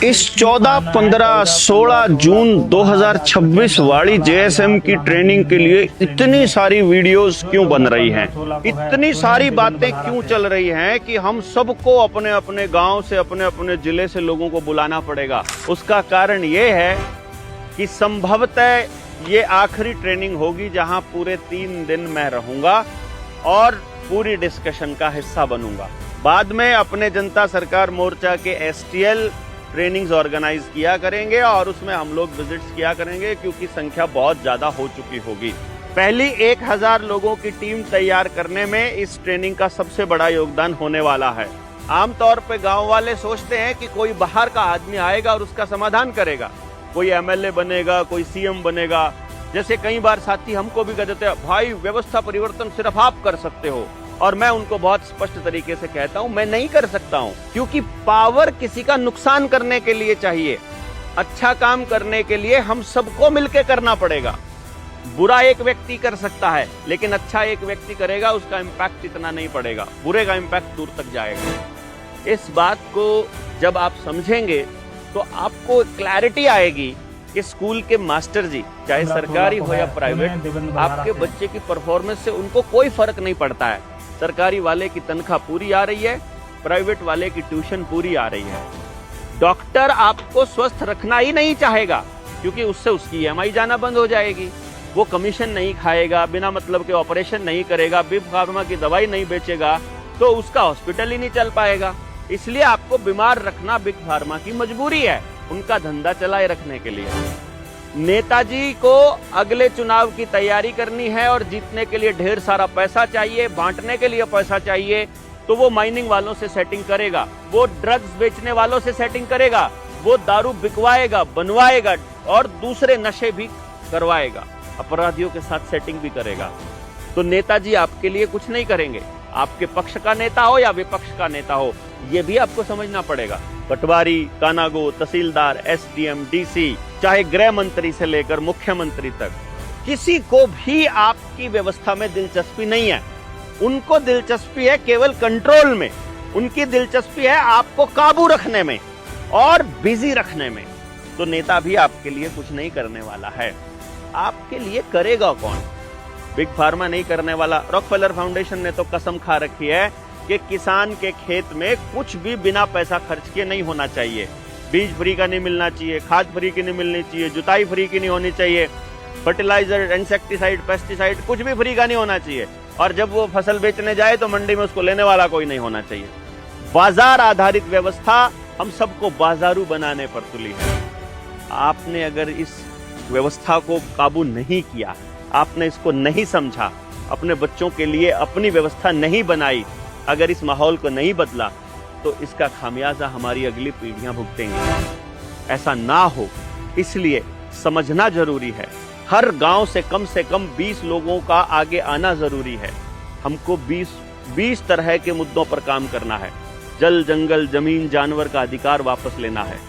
इस 14, 15, 16 जून 2026 वाली जेएसएम की ट्रेनिंग के लिए इतनी सारी वीडियोस क्यों बन रही हैं? इतनी सारी बातें क्यों चल रही हैं कि हम सबको अपने अपने गांव से, अपने अपने जिले से लोगों को बुलाना पड़ेगा? उसका कारण ये है कि संभवतः ये आखिरी ट्रेनिंग होगी जहां पूरे 3 दिन मैं रहूंगा और पूरी डिस्कशन का हिस्सा बनूंगा। बाद में अपने जनता सरकार मोर्चा के एसटीएल ट्रेनिंग्स ऑर्गेनाइज किया करेंगे और उसमें हम लोग विजिट्स किया करेंगे, क्योंकि संख्या बहुत ज्यादा हो चुकी होगी। पहली 1000 लोगों की टीम तैयार करने में इस ट्रेनिंग का सबसे बड़ा योगदान होने वाला है। आमतौर पे गांव वाले सोचते हैं कि कोई बाहर का आदमी आएगा और उसका समाधान करेगा, कोई एमएलए बनेगा, कोई सीएम बनेगा। जैसे कई बार साथी हमको भी कह देते हैं, भाई व्यवस्था परिवर्तन सिर्फ आप कर सकते हो, और मैं उनको बहुत स्पष्ट तरीके से कहता हूं मैं नहीं कर सकता हूं, क्योंकि पावर किसी का नुकसान करने के लिए चाहिए। अच्छा काम करने के लिए हम सबको मिलकर करना पड़ेगा। बुरा एक व्यक्ति कर सकता है, लेकिन अच्छा एक व्यक्ति करेगा, उसका इम्पैक्ट इतना नहीं पड़ेगा, बुरे का इम्पैक्ट दूर तक जाएगा। इस बात को जब आप समझेंगे तो आपको क्लैरिटी आएगी कि स्कूल के मास्टर जी, चाहे सरकारी हो या प्राइवेट, आपके बच्चे की परफॉर्मेंस से उनको कोई फर्क नहीं पड़ता है। सरकारी वाले की तनख्वाह पूरी आ रही है, प्राइवेट वाले की ट्यूशन पूरी आ रही है। डॉक्टर आपको स्वस्थ रखना ही नहीं चाहेगा, क्योंकि उससे उसकी ईएमआई जाना बंद हो जाएगी। वो कमीशन नहीं खाएगा, बिना मतलब के ऑपरेशन नहीं करेगा, बिग फार्मा की दवाई नहीं बेचेगा, तो उसका हॉस्पिटल ही नहीं चल पाएगा। इसलिए आपको बीमार रखना बिग फार्मा की मजबूरी है, उनका धंधा चलाए रखने के लिए। नेताजी को अगले चुनाव की तैयारी करनी है और जीतने के लिए ढेर सारा पैसा चाहिए, बांटने के लिए पैसा चाहिए, तो वो माइनिंग वालों से सेटिंग करेगा, वो ड्रग्स बेचने वालों से सेटिंग करेगा, वो दारू बिकवाएगा, बनवाएगा और दूसरे नशे भी करवाएगा, अपराधियों के साथ सेटिंग भी करेगा। तो नेताजी आपके लिए कुछ नहीं करेंगे, आपके पक्ष का नेता हो या विपक्ष का नेता हो, ये भी आपको समझना पड़ेगा। पटवारी, कानागो, तहसीलदार, एसडीएम, डीसी, चाहे गृह मंत्री से लेकर मुख्यमंत्री तक, किसी को भी आपकी व्यवस्था में दिलचस्पी नहीं है। उनको दिलचस्पी है केवल कंट्रोल में, उनकी दिलचस्पी है आपको काबू रखने में और बिजी रखने में। तो नेता भी आपके लिए कुछ नहीं करने वाला है। आपके लिए करेगा कौन? बिग फार्मा नहीं करने वाला। रॉकफेलर फाउंडेशन ने तो कसम खा रखी है कि किसान के खेत में कुछ भी बिना पैसा खर्च किए नहीं होना चाहिए। बीज फ्री का नहीं मिलना चाहिए, खाद फ्री की नहीं मिलनी चाहिए, जुताई फ्री की नहीं होनी चाहिए, फर्टिलाइजर, इंसेक्टिसाइड, पेस्टिसाइड कुछ भी फ्री का नहीं होना चाहिए। और जब वो फसल बेचने जाए तो मंडी में उसको लेने वाला कोई नहीं होना चाहिए। बाजार आधारित व्यवस्था हम सबको बाजारू बनाने पर तुली है। आपने अगर इस व्यवस्था को काबू नहीं किया, आपने इसको नहीं समझा, अपने बच्चों के लिए अपनी व्यवस्था नहीं बनाई, अगर इस माहौल को नहीं बदला, तो इसका खामियाजा हमारी अगली पीढ़ियां भुगतेंगी। ऐसा ना हो, इसलिए समझना जरूरी है। हर गांव से कम 20 लोगों का आगे आना जरूरी है। हमको 20 तरह के मुद्दों पर काम करना है। जल, जंगल, जमीन, जानवर का अधिकार वापस लेना है।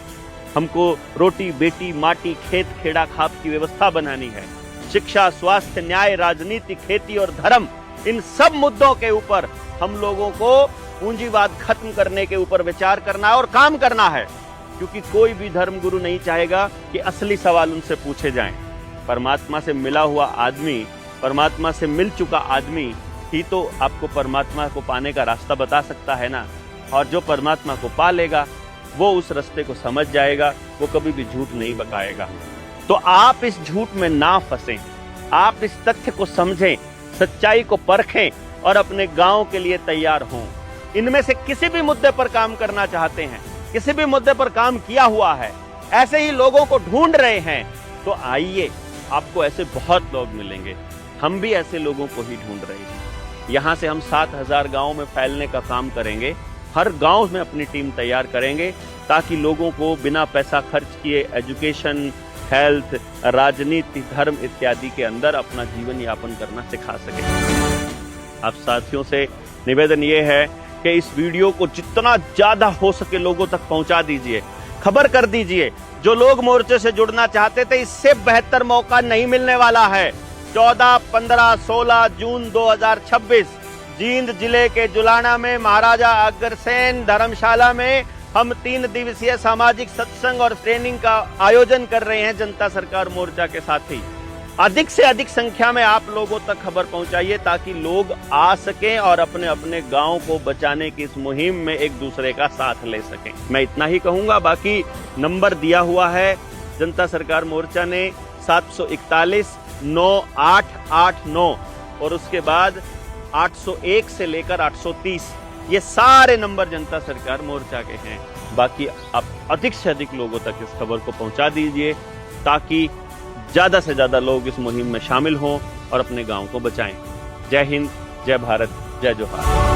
हमको रोटी, बेटी, माटी, खेत, खेड़ा, खाप की व्यवस्था बनानी है। शिक्षा, स्वास्थ्य, न्याय, राजनीति, खेती और धर्म, इन सब मुद्दों के ऊपर हम लोगों को पूंजीवाद खत्म करने के ऊपर विचार करना है और काम करना है, क्योंकि कोई भी धर्मगुरु नहीं चाहेगा कि असली सवाल उनसे पूछे जाएं। परमात्मा से मिला हुआ आदमी, परमात्मा से मिल चुका आदमी ही तो आपको परमात्मा को पाने का रास्ता बता सकता है ना। और जो परमात्मा को पा लेगा वो उस रास्ते को समझ जाएगा, वो कभी भी झूठ नहीं बकाएगा। तो आप इस झूठ में ना फंसें, आप इस तथ्य को समझें, सच्चाई को परखें और अपने गांव के लिए तैयार हों। इनमें से किसी भी मुद्दे पर काम करना चाहते हैं, किसी भी मुद्दे पर काम किया हुआ है, ऐसे ही लोगों को ढूंढ रहे हैं, तो आइए, आपको ऐसे बहुत लोग मिलेंगे। हम भी ऐसे लोगों को ही ढूंढ रहे हैं। यहां से हम 7000 गांवों में फैलने का काम करेंगे। हर गांव में अपनी टीम तैयार करेंगे, ताकि लोगों को बिना पैसा खर्च किए एजुकेशन, हेल्थ, राजनीति, धर्म इत्यादि के अंदर अपना जीवन यापन करना सिखा सके। आप साथियों से निवेदन ये है कि इस वीडियो को जितना ज्यादा हो सके लोगों तक पहुंचा दीजिए, खबर कर दीजिए। जो लोग मोर्चे से जुड़ना चाहते थे, इससे बेहतर मौका नहीं मिलने वाला है। 14, 15, 16 जून 2026 जींद जिले के जुलाना में महाराजा अग्रसेन धर्मशाला में हम 3 दिवसीय सामाजिक सत्संग और ट्रेनिंग का आयोजन कर रहे हैं जनता सरकार मोर्चा के साथी। अधिक से अधिक संख्या में आप लोगों तक खबर पहुंचाइए ताकि लोग आ सकें और अपने अपने गांव को बचाने की इस मुहिम में एक दूसरे का साथ ले सकें। मैं इतना ही कहूंगा, बाकी नंबर दिया हुआ है जनता सरकार मोर्चा ने 741-9889 और उसके बाद 801 से लेकर 830, ये सारे नंबर जनता सरकार मोर्चा के हैं। बाकी आप अधिक से अधिक लोगों तक इस खबर को पहुंचा दीजिए ताकि ज्यादा से ज्यादा लोग इस मुहिम में शामिल हों और अपने गांव को बचाएं। जय हिंद, जय भारत, जय जोहार।